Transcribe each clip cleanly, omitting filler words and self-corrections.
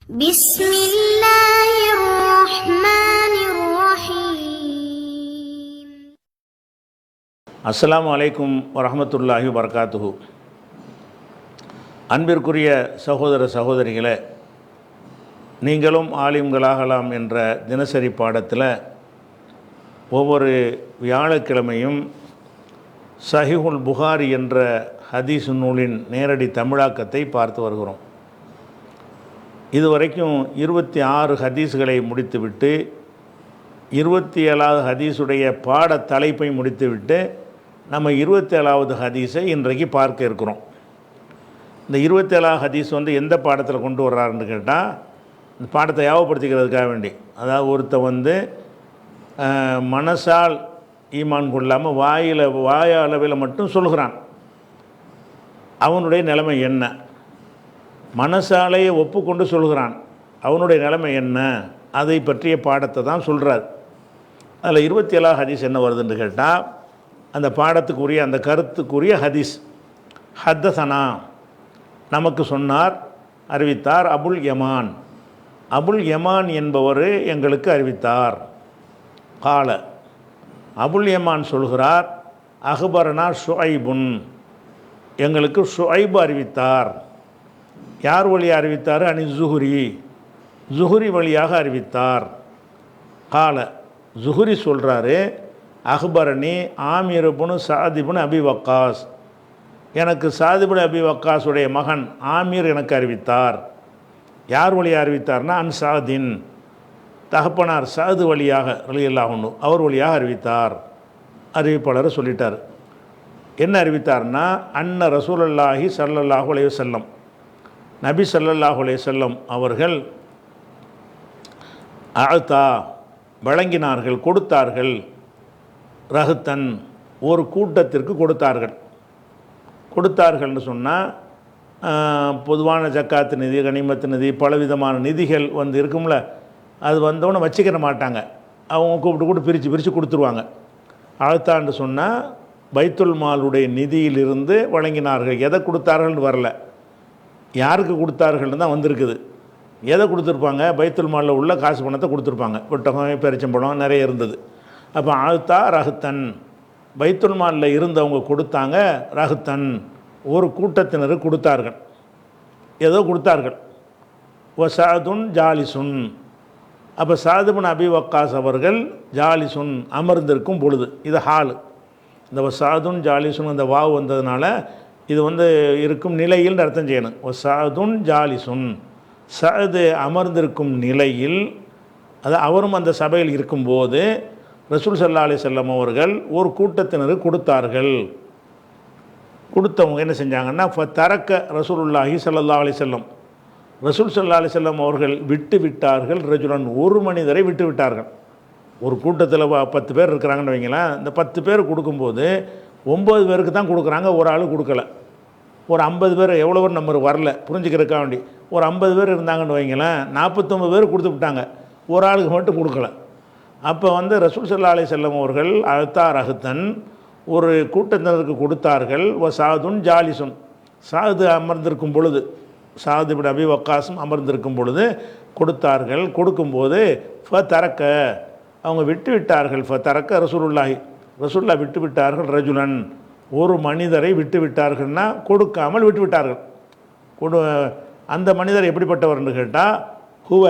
بسم الله الرحمن الرحيم. அஸ்ஸலாமு அலைக்கும் வரஹ்மத்துல்லாஹி வபரகாத்துஹு. அன்பிற்குரிய சகோதர சகோதரிகளே, நீங்களும் ஆலிம்களாகலாம் என்ற தினசரி பாடத்தில் ஒவ்வொரு வியாழக்கிழமையும் சஹீஹுல் புகாரி என்ற ஹதீஸ் நூலின் நேரடி தமிழாக்கத்தை பார்த்து வருகிறோம். இதுவரைக்கும் 26 ஹதீஸ்களை முடித்துவிட்டு 27வது ஹதீஸுடைய பாட தலைப்பை முடித்துவிட்டு நம்ம 27வது ஹதீஸை இன்றைக்கு பார்க்க இருக்கிறோம். இந்த 27வது ஹதீஸ் எந்த பாடத்தில் கொண்டு வர்றாருன்னு கேட்டால், இந்த பாடத்தை யாவப்படுத்திக்கிறதுக்காக வேண்டி, அதாவது ஒருத்த மனசால் ஈமான் கொள்ளாமல் வாயளவில் மட்டும் சொல்கிறான், அவனுடைய நிலைமை என்ன? மனசாலையை ஒப்புக்கொண்டு சொல்கிறான், அவனுடைய நிலைமை என்ன? அதை பற்றிய பாடத்தை தான் சொல்கிறார். அதில் 27வது ஹதீஸ் என்ன வருதுன்னு கேட்டால், அந்த பாடத்துக்குரிய அந்த கருத்துக்குரிய ஹதீஸ், ஹத்தசனா நமக்கு சொன்னார், அறிவித்தார் அபுல் யமான். அபுல் யமான் என்பவர் எங்களுக்கு அறிவித்தார். கால அபுல் யமான் சொல்கிறார், அஹ்பரனா ஷுஐபுன், எங்களுக்கு ஷுஐபு அறிவித்தார். யார் வழியாக அறிவித்தார்? அனி ஜுஹுரி வழியாக அறிவித்தார். கால ஜுஹுரி சொல்கிறாரு, அஹ்பரணி ஆமீருபுன் சாதிபுன் அபி வக்காஸ், எனக்கு சாதிபுன் அபி வக்காஸுடைய மகன் ஆமீர் எனக்கு அறிவித்தார். யார் வழியாக அறிவித்தார்னா அன் சாதின், தகப்பனார் சாது வழியாக ரலியல்லாஹு அவர் வழியாக அறிவித்தார். அறிவிப்பாளர் சொல்லிட்டார். என்ன அறிவித்தார்னா, அன்ன ரசூலுல்லாஹி ஸல்லல்லாஹு அலைஹி வஸல்லம், நபி ஸல்லல்லாஹு அலைஹி வஸல்லம் அவர்கள் அஅதா வழங்கினார்கள், கொடுத்தார்கள், ரஹ்தன் ஒரு கூட்டத்திற்கு கொடுத்தார்கள்னு சொன்னால், பொதுவான ஜக்காத்து நிதி, கனிமத்து நிதி, பலவிதமான நிதிகள் இருக்கும்ல, அது வந்தவொன்னே வச்சுக்கிற மாட்டாங்க, அவங்க கூப்பிட்டு பிரித்து கொடுத்துருவாங்க. அஅத்தான்னு சொன்னால் பைத்துல் மாலுடைய நிதியிலிருந்து வழங்கினார்கள். எதை கொடுத்தார்கள்னு வரல, யாருக்கு கொடுத்தார்கள்னு தான் வந்திருக்குது. எதை கொடுத்துருப்பாங்க? பைத்துல் மாலில் உள்ள காசு பணத்தை கொடுத்துருப்பாங்க. ஒட்டகம், பெரிச்சம்பழம் நிறைய இருந்தது. அப்போ அஅத்தா ரஹ்தன், பைத்துல் மாலில் இருந்தவங்க கொடுத்தாங்க. ரஹ்தன் ஒரு கூட்டத்தினர் கொடுத்தார்கள், ஏதோ கொடுத்தார்கள். சாதுன் ஜாலிசுன், அப்போ சாதுபின் அபி வக்காஸ் அவர்கள் ஜாலிசுன் அமர்ந்திருக்கும் பொழுது, இது ஹால். இந்த சாதுன் ஜாலிசுன் அந்த வாவு வந்ததுனால இது இருக்கும் நிலையில் அர்த்தம் செய்யணும். சாதுன் ஜாலிசுன், சாது அமர்ந்திருக்கும் நிலையில், அது அவரும் அந்த சபையில் இருக்கும்போது ரசூல் ஸல்லல்லாஹு அலைஹி வஸல்லம் அவர்கள் ஒரு கூட்டத்தினருக்கு கொடுத்தார்கள். கொடுத்தவங்க என்ன செஞ்சாங்கன்னா, தரக்க ரசூலுல்லாஹி ஸல்லல்லாஹு அலைஹி வஸல்லம், ரசூல் ஸல்லல்லாஹு அலைஹி வஸல்லம் அவர்கள் விட்டு விட்டார்கள். ரஜுலன் ஒரு மனிதரை விட்டு விட்டார்கள். ஒரு கூட்டத்தில் 10 பேர் இருக்கிறாங்கன்னு வைங்களேன், இந்த 10 பேர் கொடுக்கும்போது 9 பேருக்கு தான் கொடுக்குறாங்க, ஒரு ஆள் கொடுக்கல. ஒரு 50 பேர், எவ்வளோ பேர் நம்பர் வரல புரிஞ்சுக்கிறதுக்காக வேண்டி, ஒரு 50 பேர் இருந்தாங்கன்னு வைங்களேன், 49 பேர் கொடுத்து விட்டாங்க, ஒரு ஆளுக்கு மட்டும் கொடுக்கல. அப்போ ரசூல் ஸல்லல்லாஹு அலைஹி வஸல்லம் அவர்கள் அஅத்தா ரஹ்தன் ஒரு கூட்டத்தினருக்கு கொடுத்தார்கள். சாதுன் ஜாலிசுன், சாது அமர்ந்திருக்கும் பொழுது, சாது பின் அபி வக்காஸும் அமர்ந்திருக்கும் பொழுது கொடுத்தார்கள். கொடுக்கும்போது தரக்க அவங்க விட்டு விட்டார்கள். தரக்க ரசூலுல்லாஹ் விட்டு விட்டார்கள். ரஜுலன் ஒரு மனிதரை விட்டு விட்டார்கள்னா கொடுக்காமல் விட்டு விட்டார்கள். அந்த மனிதர் எப்படிப்பட்டவர்னு கேட்டால், ஹுவ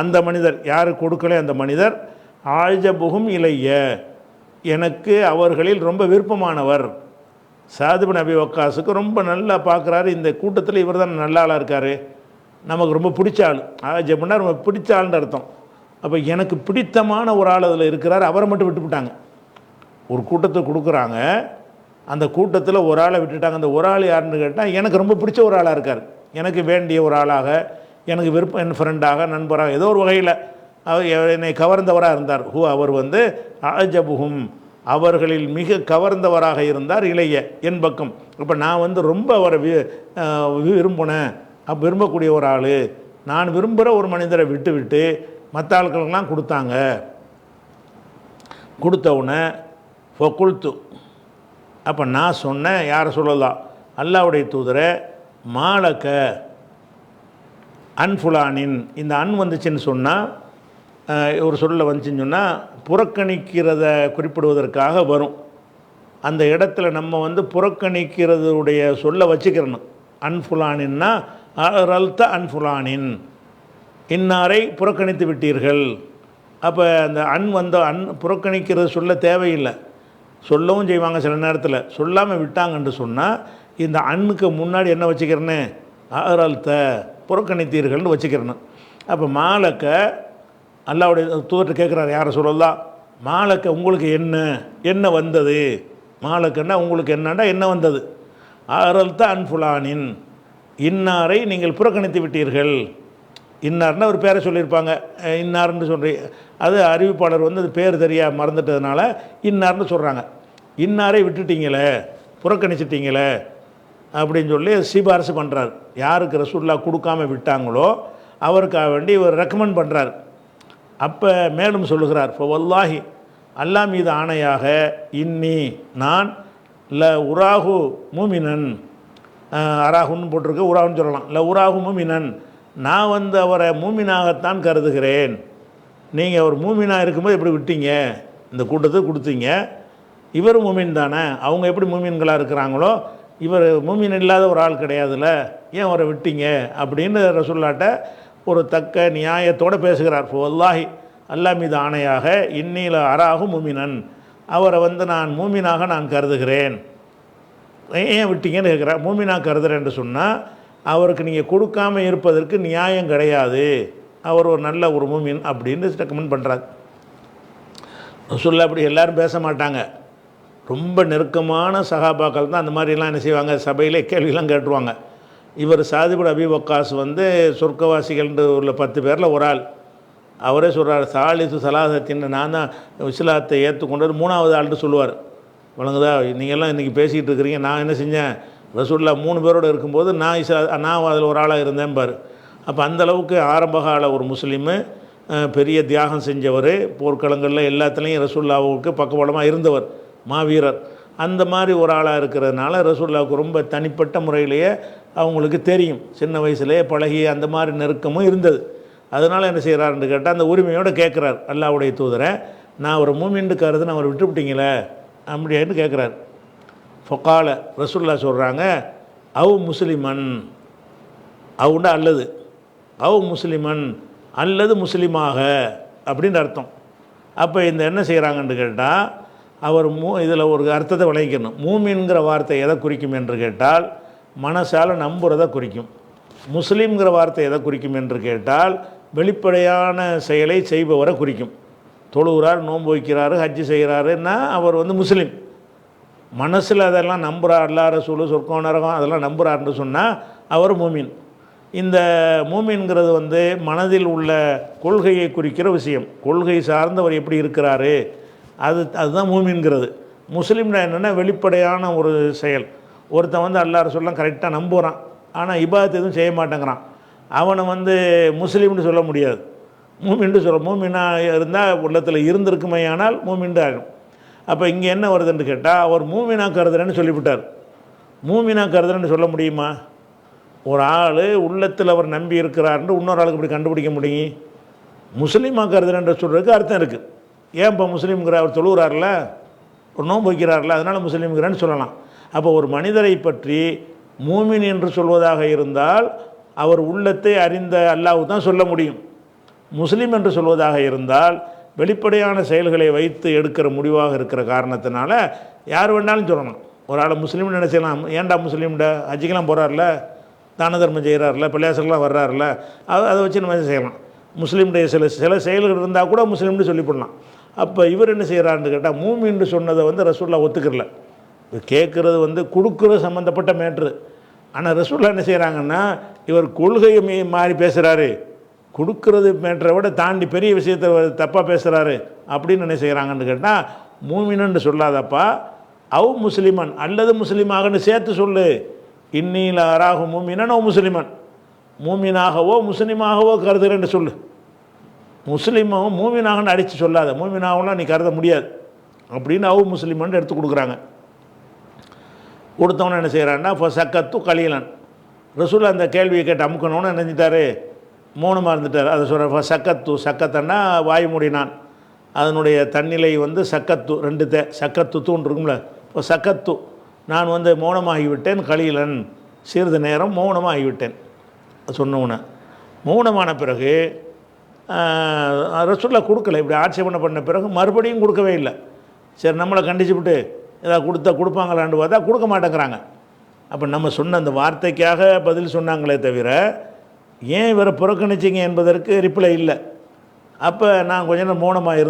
அந்த மனிதர், யார் கொடுக்கல அந்த மனிதர், ஆஜபுகும் இலைய எனக்கு அவர்களில் ரொம்ப விருப்பமானவர். சாது பின் அபி வக்காஸுக்கு ரொம்ப நல்லா பார்க்குறாரு, இந்த கூட்டத்தில் இவர் தான் நல்ல ஆளாக இருக்கார், நமக்கு ரொம்ப பிடிச்ச ஆள். ஆஜபுன்னா ரொம்ப பிடிச்ச ஆள்னு அர்த்தம். அப்போ எனக்கு பிடித்தமான ஒரு ஆள் அதில் இருக்கிறார், அவரை மட்டும் விட்டுவிட்டாங்க. ஒரு கூட்டத்தை கொடுக்குறாங்க, அந்த கூட்டத்தில் ஒரு ஆளை விட்டுட்டாங்க. அந்த ஒரு ஆள் யாருன்னு கேட்டால், எனக்கு ரொம்ப பிடிச்ச ஒரு ஆளாக இருக்கார், எனக்கு வேண்டிய ஒரு ஆளாக, எனக்கு விருப்பம், என் ஃப்ரெண்டாக, நண்பராக, ஏதோ ஒரு வகையில் அவர் என்னை கவர்ந்தவராக இருந்தார். அவர் அஜபுகும் அவர்களில் மிக கவர்ந்தவராக இருந்தார். இளைய என் பக்கம். இப்போ நான் ரொம்ப அவரை விரும்பினேன், விரும்பக்கூடிய ஒரு ஆள், நான் விரும்புகிற ஒரு மனிதரை விட்டு மற்ற ஆட்களுக்கெல்லாம் கொடுத்தாங்க. கொடுத்தவுடனே ஃபகுல்து, அப்போ நான் சொன்னேன், யாரை சொல்லலாம், அல்லாஹ்வுடைய தூதரை, மாலக்க அன்ஃபுலானின், இந்த அன் வந்துச்சுன்னு சொன்னால் ஒரு சொல்ல வந்துச்சுன்னு சொன்னால் புறக்கணிக்கிறத குறிப்பிடுவதற்காக வரும். அந்த இடத்துல நம்ம வந்து புறக்கணிக்கிறதுடைய சொல்ல வச்சுக்கிறணும். அன்ஃபுலானின்னா ரல்த அன்ஃபுலானின், இன்னாரை புறக்கணித்து விட்டீர்கள். அப்போ அந்த புறக்கணிக்கிறது சொல்ல தேவையில்லை, சொல்லவும் செய்வாங்க சில நேரத்தில். சொல்லாமல் விட்டாங்கன்னு சொன்னால் இந்த அண்ணுக்கு முன்னாடி என்ன வச்சுக்கிறேன்னு அறல்த்த புறக்கணித்தீர்கள்னு வச்சுக்கிறேன்னு. அப்போ மாலக்க அல்லாவுடைய தூதர்கிட்ட கேட்குறாரு, யாரை சொல்லலாம், மாலக்க உங்களுக்கு என்ன வந்தது, மாலக்கன்னா உங்களுக்கு என்னண்டா என்ன வந்தது, அறல்த்த அன்ஃபுலானின், இன்னாரை நீங்கள் புறக்கணித்து விட்டீர்கள். இன்னார்னு ஒரு பேரை சொல்லியிருப்பாங்க, இன்னார்னு சொல்கிறீ, அது அறிவிப்பாளர் வந்து அது பேர் தெரியாமல் மறந்துட்டதுனால இன்னார்னு சொல்கிறாங்க. இன்னாரை விட்டுட்டீங்களே, புறக்கணிச்சிட்டிங்களே அப்படின்னு சொல்லி சிபாரிசு பண்ணுறார். யாருக்கு ரசூலுல்லாஹ் கொடுக்காம விட்டாங்களோ அவருக்காக வேண்டி இவர் ரெக்கமெண்ட் பண்ணுறார். அப்போ மேலும் சொல்லுகிறார், இப்போ வல்லாஹி அல்லாஹ் மீது ஆணையாக, இன்னி நான் உராகு மூமினன், அராகுன்னு போட்டிருக்கு, உராகுன்னு சொல்லலாம், உராகு மூமினன், நான் வந்து அவரை மூமினாகத்தான் கருதுகிறேன். நீங்கள் அவர் மூமினாக இருக்கும்போது எப்படி விட்டீங்க, இந்த கூட்டத்துக்கு கொடுத்தீங்க, இவர் மூமின் தானே, அவங்க எப்படி மூமின்களாக இருக்கிறாங்களோ இவர் மூமின் இல்லாத ஒரு ஆள் கிடையாதுல்ல, ஏன் அவரை விட்டீங்க அப்படின்னு ரசூலுல்லாஹ்ட்ட ஒரு தக்க நியாயத்தோடு பேசுகிறார். வல்லாஹி அல்லாஹ் மீது ஆணையாக, இன்னில அராகு மூமினன், அவரை வந்து நான் மூமினாக நான் கருதுகிறேன். ஏன் விட்டீங்கன்னு கேட்குறேன். மூமினாக கருதுகிறேன்னு சொன்னால் அவருக்கு நீங்கள் கொடுக்காமல் இருப்பதற்கு நியாயம் கிடையாது, அவர் ஒரு நல்ல ஒரு மூமின் அப்படின்னு ரெக்கமெண்ட் பண்ணுறாரு. ரசூலுல்லாஹ் அப்படி எல்லோரும் பேச மாட்டாங்க. ரொம்ப நெருக்கமான சஹாபாக்கள் தான் அந்த மாதிரிலாம் என்ன செய்வாங்க, சபையிலே கேள்வியெல்லாம் கேட்டுருவாங்க. இவர் சாத் இப்னு அபி வக்காஸ் வந்து சொர்க்கவாசிகள்ன்ற உள்ள 10 பேரில் ஒரு ஆள். அவரே சொல்கிறார், சாலிசு சலாசத்தின், நான் தான் இஸ்லாத்தை ஏற்றுக்கொண்டது 3வது ஆள்னு சொல்லுவார். வழங்குதா, நீங்கள்லாம் இன்றைக்கி பேசிகிட்டு இருக்கிறீங்க, நான் என்ன செஞ்சேன், ரசூலுல்லாஹ் 3 பேரோடு இருக்கும்போது நான் அதில் ஒரு ஆளாக இருந்தேன் பார். அப்போ அந்தளவுக்கு ஆரம்பகால ஒரு முஸ்லீமு, பெரிய தியாகம் செஞ்சவர், போர்க்களங்களில் எல்லாத்துலேயும் ரசூலுல்லாஹ்வுக்கு பக்கபலமாக இருந்தவர், மாவீரர். அந்த மாதிரி ஒரு ஆளாக இருக்கிறதுனால ரசூலுல்லாஹ்வுக்கு ரொம்ப தனிப்பட்ட முறையிலேயே அவங்களுக்கு தெரியும், சின்ன வயசுலேயே பழகி அந்த மாதிரி நெருக்கமும் இருந்தது. அதனால் என்ன செய்கிறாருன்னு கேட்டால் அந்த உரிமையோடு கேட்குறார், அல்லாஹ்வுடைய தூதரை, நான் ஒரு மூமின்னு கருதுன்னு அவர் விட்டுவிட்டீங்களே அப்படின்னு கேட்குறாரு. ஃபொக்கால ரசூலுல்லாஹ் சொல்கிறாங்க, அவ் முஸ்லிமன், அவுண்டா அல்லது, அவ் முஸ்லிமன் அல்லது முஸ்லீமாக அப்படின்னு அர்த்தம். அப்போ இந்த என்ன செய்கிறாங்கன்னு கேட்டால் அவர் இதில் ஒரு அர்த்தத்தை விளங்கிக்கணும். மூமின்கிற வார்த்தை எதை குறிக்கும் என்று கேட்டால் மனசால் நம்புறதை குறிக்கும். முஸ்லீம்ங்கிற வார்த்தை எதை குறிக்கும் என்று கேட்டால் வெளிப்படையான செயலை செய்பவரை குறிக்கும். தொழுகிறார், நோன்பு வைக்கிறாரு, ஹஜ்ஜு செய்கிறாருன்னா அவர் வந்து முஸ்லீம். மனசில் அதெல்லாம் நம்புகிறார், அல்லாஹ் ரசூல் சொர்க்கம் நரகம் அதெல்லாம் நம்புகிறாருன்னு சொன்னால் அவர் மூமின். இந்த மூமின்கிறது வந்து மனதில் உள்ள கொள்கையை குறிக்கிற விஷயம். கொள்கை சார்ந்தவர் எப்படி இருக்கிறாரு, அதுதான் மூமின்கிறது. முஸ்லீம்னா என்னென்னா வெளிப்படையான ஒரு செயல். ஒருத்தன் வந்து அல்லாஹ் ரசூல்லாம் கரெக்டாக நம்புகிறான், ஆனால் இபாதத் எதுவும் செய்ய மாட்டேங்கிறான், அவனை வந்து முஸ்லீம்னு சொல்ல முடியாது, மூமின்னு சொல்ல. மூமினாக இருந்தால் உள்ளத்தில் இருந்திருக்குமே, ஆனால் மூமின்னு ஆகிடும். அப்போ இங்கே என்ன வருதுன்னு கேட்டால் அவர் மூமினா கருதுறேன்னு சொல்லிவிட்டார். மூமினா கருதுறேன்னு சொல்ல முடியுமா? ஒரு ஆள் உள்ளத்தில் அவர் நம்பி இருக்கிறாருன்னு இன்னொரு ஆளுக்கு இப்படி கண்டுபிடிக்க முடியும்? முஸ்லீமாக கருதுறேன்ற சொல்கிறதுக்கு அர்த்தம் இருக்குது. ஏன் இப்போ முஸ்லீம்ங்கிற அவர் தொழுகிறார்ல, ஒரு நோன்பு வைக்கிறார்ல, அதனால் முஸ்லீம்ங்கிறேன்னு சொல்லலாம். அப்போ ஒரு மனிதரை பற்றி மூமின் என்று சொல்வதாக இருந்தால் அவர் உள்ளத்தை அறிந்த அல்லாஹ் தான் சொல்ல முடியும். முஸ்லீம் என்று சொல்வதாக இருந்தால் வெளிப்படையான செயல்களை வைத்து எடுக்கிற முடிவாக இருக்கிற காரணத்தினால யார் வேணாலும் சொல்லணும். ஒரு ஆளை முஸ்லீம்னு நினச்சலாம், ஏன்டா முஸ்லீம்ட, ஹஜ்ஜிக்கெலாம் போகிறார்ல, தான தர்மம் செய்கிறார்ல, பிள்ளையாசங்களாம் வர்றாருல, அதை வச்சு நம்ம செய்யலாம். முஸ்லீம்டைய சில செயல்கள் இருந்தால் கூட முஸ்லீம்னு சொல்லிவிடலாம். அப்போ இவர் என்ன செய்கிறாருன்னு கேட்டால் மூமின்னு சொன்னதை வந்து ரசூலுல்லாஹ் ஒத்துக்கிறல. கேட்குறது வந்து கொடுக்குற சம்மந்தப்பட்ட மேட்ரு. ஆனால் ரசூலுல்லாஹ் என்ன செய்கிறாங்கன்னா இவர் கொள்கையை மாறி பேசுகிறாரு, கொடுக்குறது மேட்டரை விட தாண்டி பெரிய விஷயத்தை தப்பாக பேசுகிறாரு அப்படின்னு என்ன செய்கிறாங்கன்னு கேட்டால் மூமின்னு சொல்லாதப்பா, அவ் முஸ்லிமன் அல்லது முஸ்லீமாகன்னு சேர்த்து சொல்லு. இன்னில அராகு மூமினன் ஓ முஸ்லிமன், மூமினாகவோ முஸ்லீமாகவோ கருதுகிறேன்னு சொல்லு. முஸ்லீமாகவும் மூமினாகன்னு அடித்து சொல்லாத, மூமினாகலாம் நீ கருத முடியாது அப்படின்னு அவு முஸ்லீமன் எடுத்து கொடுக்குறாங்க. கொடுத்தவன என்ன செய்கிறான்னா இப்போ சக்கத்து கலீலன். ரசூல் அந்த கேள்வியை கேட்டு அமுக்கணும்னு நினைஞ்சிட்டாரு, மௌனமாக இருந்துட்டார். அதை சொல்கிற சக்கத்து, சக்கத்தன்னா வாய் மூடினான். அதனுடைய தன்னிலை வந்து சக்கத்து, ரெண்டு சக்கத்து தூண் இருக்கும்ல. இப்போ சக்கத்து, நான் வந்து மௌனமாகிவிட்டேன். கலீலன், சிறிது நேரம் மௌனமாகிவிட்டேன். சொன்னவுன மௌனமான பிறகு ரசூலுல்லாஹ் கொடுக்கல. இப்படி ஆட்சேபனை பண்ண பிறகு மறுபடியும் கொடுக்கவே இல்லை. சரி, நம்மளை கண்டிச்சுவிட்டு ஏதாவது கொடுப்பாங்களான்னு பார்த்தா கொடுக்க மாட்டேங்கிறாங்க. அப்போ நம்ம சொன்ன அந்த வார்த்தைக்காக பதில் சொன்னாங்களே தவிர ஏன் இவரை புறக்கணிச்சிங்க என்பதற்கு ரிப்ளை இல்லை. அப்போ நான் கொஞ்ச நேரம் மௌனமாக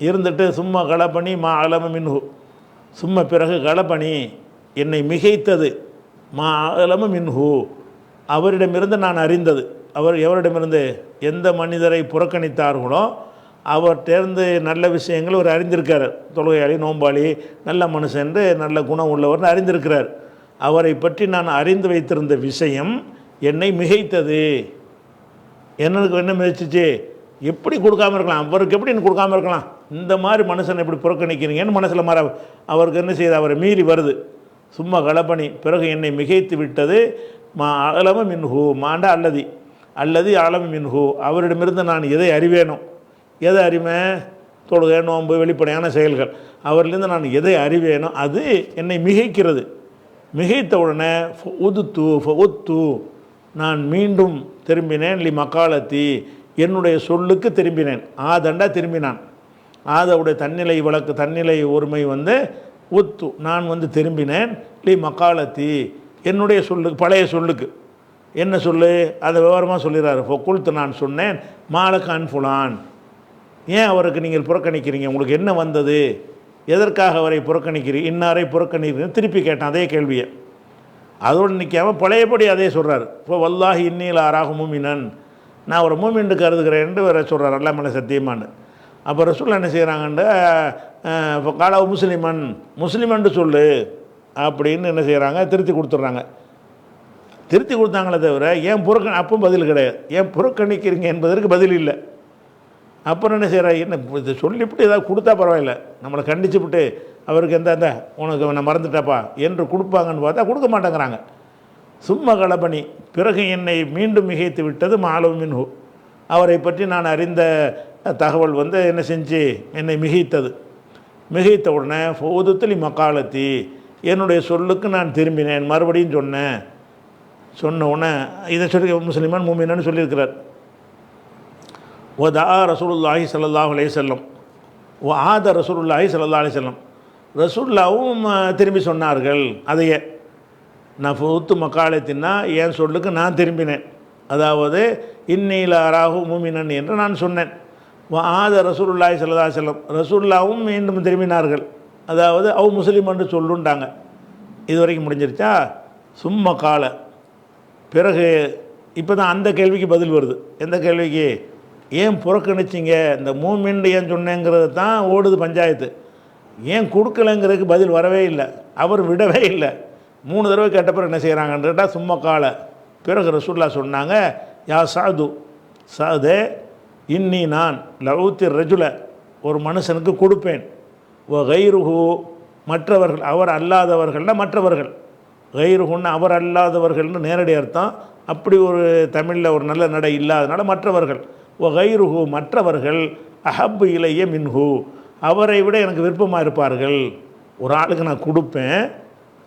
இருந்துட்டு சும்மா களப்பணி மா அலம மின்ஹு, சும்மா பிறகு களப்பணி என்னை மிகைத்தது, மா அலம மின்ஹு அவரிடமிருந்து நான் அறிந்தது. அவர் எவரிடமிருந்து? எந்த மனிதரை புறக்கணித்தார்களோ அவர்கிட்டேருந்து நல்ல விஷயங்கள் அவர் அறிந்திருக்கார். தொழுகையாளி, நோம்பாளி, நல்ல மனுஷன், நல்ல குணம் உள்ளவர்னு அறிந்திருக்கிறார். அவரை பற்றி நான் அறிந்து வைத்திருந்த விஷயம் என்னை மிகைத்தது. என்னக்கு என்ன மிதிச்சிச்சு? எப்படி கொடுக்காமல் இருக்கலாம்? அவருக்கு எப்படி கொடுக்காமல் இருக்கலாம்? இந்த மாதிரி மனுஷனை எப்படி புறக்கணிக்கிறீங்கன்னு மனசில் அவருக்கு என்ன செய்யுது? அவரை மீறி வருது. சும்மா களப்பணி பிறகு என்னை மிகைத்து விட்டது. மா அலம மின்ஹூ, மாண்டா அல்லது அலம மின்ஹூ அவரிடமிருந்து நான் எதை அறிவேனோ, எதை அறிவேன்? தொழுகை, நோன்பு, வெளிப்படையான செயல்கள். அவரிலிருந்து நான் எதை அறிவேனோ அது என்னை மிகைக்கிறது. மிகைத்த உடனே ஒத்து நான் மீண்டும் திரும்பினேன். லி மக்காலத்தி என்னுடைய சொல்லுக்கு திரும்பினேன். ஆதண்டா திரும்பினான். ஆதவுடைய தன்னிலை ஒருமை வந்து ஒத்து நான் வந்து திரும்பினேன். லி மக்காலத்தி என்னுடைய சொல்லுக்கு, பழைய சொல்லுக்கு. என்ன சொல்லு? அதை விவரமாக சொல்லிடுறாரு. ஃபொக்குல்த்து நான் சொன்னேன், மாலக்கான் ஃபுலான், ஏன் அவருக்கு நீங்கள் புறக்கணிக்கிறீங்க? உங்களுக்கு என்ன வந்தது? எதற்காக அவரை புறக்கணிக்கிறீங்க? இன்னாரை புறக்கணிக்கிறீங்க? திருப்பி கேட்டான் அதே கேள்வியை. அதோடு நிற்காமல் பழையபடி அதே சொல்கிறார். இப்போ வல்லாஹி இன்னில் ஆறாக மூமினன், நான் ஒரு மூமின்னு கருதுகிறேன் வேற சொல்கிறார். அல்லா மேலே சத்தியமானு. அப்போ ரசூல் என்ன செய்கிறாங்கன்னு இப்போ காலா முஸ்லிமன்ட்டு சொல்லு அப்படின்னு என்ன செய்கிறாங்க? திருத்தி கொடுத்துட்றாங்க. திருத்தி கொடுத்தாங்களே தவிர ஏன் அப்போ பதில் கிடையாது. ஏன் புறக்கணிக்கிறீங்க என்பதற்கு பதில் இல்லை. அப்புறம் என்ன செய்கிறார்? என்ன இதை சொல்லிவிட்டு ஏதாவது கொடுத்தா பரவாயில்ல, நம்மளை கண்டிச்சுவிட்டு அவருக்கு எந்த உனக்கு நான் மறந்துட்டாப்பா என்று கொடுப்பாங்கன்னு பார்த்தா கொடுக்க மாட்டேங்கிறாங்க. சும்மா களப்பணி பிறகு என்னை மீண்டும் மிகைத்து விட்டது மாலவும் மின்ஹு, அவரை பற்றி நான் அறிந்த தகவல் வந்து என்ன செஞ்சு என்னை மிகைத்தது. மிகைத்த உடனே ஃபோதுத்தலி மக்காலத்தி என்னுடைய சொல்லுக்கு நான் திரும்பினேன். மறுபடியும் சொன்ன உடனே இதை சொல்லி முஸ்லிமான் மூமினான்னு சொல்லியிருக்கிறார். ஓதா ரசூலுல்லாஹி ஸல்லல்லாஹு அலைஹி வஸல்லம், ஓ ஆத ரசூலுல்லாஹி ஸல்லல்லாஹு அலைஹி வஸல்லம், ரசூலுல்லாவும் திரும்பி சொன்னார்கள் அதையே. நான் ஃபூத்து மக்காலத்தின்னா என் சொல்லுக்கு நான் திரும்பினேன். அதாவது இன்னில அராஹு மூமினன் என்று நான் சொன்னேன். ஆத ரசூலுல்லாஹி ஸல்லல்லாஹு அலைஹி வஸல்லம், ரசூலுல்லாவும் மீண்டும் திரும்பினார்கள். அதாவது முஸ்லீம் என்று சொல்லுண்டாங்க. இது வரைக்கும் முடிஞ்சிருச்சா? சும்மா கால பிறகு இப்போ தான் அந்த கேள்விக்கு பதில் வருது. எந்த கேள்விக்கு? ஏன் புறக்கணிச்சிங்க? இந்த மூமின் ஏன் சொன்னேங்கிறது தான் ஓடுது பஞ்சாயத்து. ஏன் கொடுக்கலைங்கிறதுக்கு பதில் வரவே இல்லை. அவர் விடவே இல்லை. 3 தடவை கேட்டப்பறம் என்ன செய்கிறாங்கன்றா சும்மா கால பிறகு ரசூலுல்லாஹ் சொன்னாங்க, யா சாதே இன்னி நான் லவுத்தி ரஜுல ஒரு மனுஷனுக்கு கொடுப்பேன். கைருஹு மற்றவர்கள், அவர் அல்லாதவர்கள்னா மற்றவர்கள். கைருஹுன்னு அவர் அல்லாதவர்கள்னு நேரடி அர்த்தம். அப்படி ஒரு தமிழில் ஒரு நல்ல நடை இல்லாதனால மற்றவர்கள். கைருஹு மற்றவர்கள் அஹப்பு இலைய மின்ஹு அவரை விட எனக்கு விருப்பமாக இருப்பார்கள். ஒரு ஆளுக்கு நான் கொடுப்பேன்,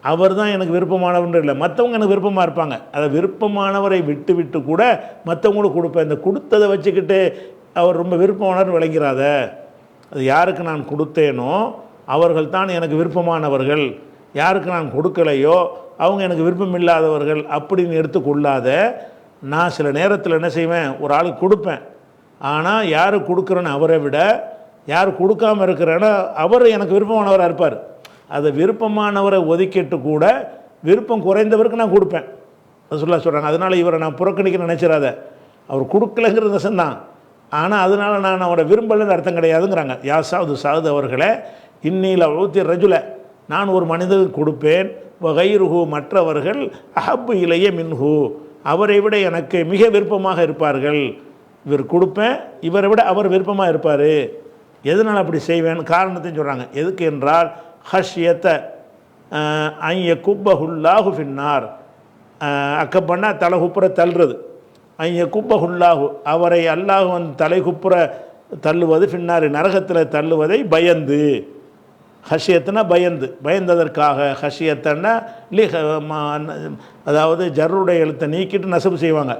அவர் தான் எனக்கு விருப்பமானவன்று இல்லை, மற்றவங்க எனக்கு விருப்பமாக இருப்பாங்க. அதை விருப்பமானவரை விட்டு கூட மற்றவங்களுக்கு கொடுப்பேன். இந்த கொடுத்ததை வச்சுக்கிட்டு அவர் ரொம்ப விருப்பமானவர் விளங்கிறாத. அது யாருக்கு நான் கொடுத்தேனோ அவர்கள் தான் எனக்கு விருப்பமானவர்கள், யாருக்கு நான் கொடுக்கலையோ அவங்க எனக்கு விருப்பம் இல்லாதவர்கள் அப்படின்னு எடுத்துக்கொள்ளாத. நான் சில நேரத்தில் என்ன செய்வேன்? ஒரு ஆளுக்கு கொடுப்பேன், ஆனால் யார் கொடுக்குறேன்னு அவரை விட யார் கொடுக்காமல் இருக்கிறேன்னா அவர் எனக்கு விருப்பமானவராக இருப்பார். அதை விருப்பமானவரை ஒதுக்கிட்டு கூட விருப்பம் குறைந்தவருக்கு நான் கொடுப்பேன். அது சொல்கிறாங்க. அதனால் இவரை நான் புறக்கணிக்க நினச்சிடாத. அவர் கொடுக்கலைங்கிறது நெசந்தான், ஆனால் அதனால் நான் அவரை விரும்பலைன்னு அர்த்தம் கிடையாதுங்கிறாங்க. யா சாது அவர்களே, இன்னில ஊத்தி ரஜுல நான் ஒரு மனிதனுக்கு கொடுப்பேன். கைருஹு மற்றவர்கள் அஹப்பு இலைய மின்ஹு அவரை விட எனக்கு மிக விருப்பமாக இருப்பார்கள். இவர் கொடுப்பேன், இவரை விட அவர் விருப்பமாக இருப்பார். எதனால் அப்படி செய்வேன்? காரணத்தையும் சொல்கிறாங்க. எதுக்கு என்றால் ஹஷ்யத்தை ஐய குப்பஹுல்லாஹு ஃபின்னார், அக்கப்பண்ணா தலை குப்புற தள்ளுறது. ஐய குப்பகுல்லாஹு அவரை அல்லாஹ் வந்து தலைகுப்புற தள்ளுவது ஃபின்னார் நரகத்தில் தள்ளுவதை பயந்து, ஹஷியத்துனா பயந்ததற்காக, ஹஷியத்தன்னா அதாவது ஜர்ருடைய எழுத்தை நீக்கிட்டு நசபு செய்வாங்க.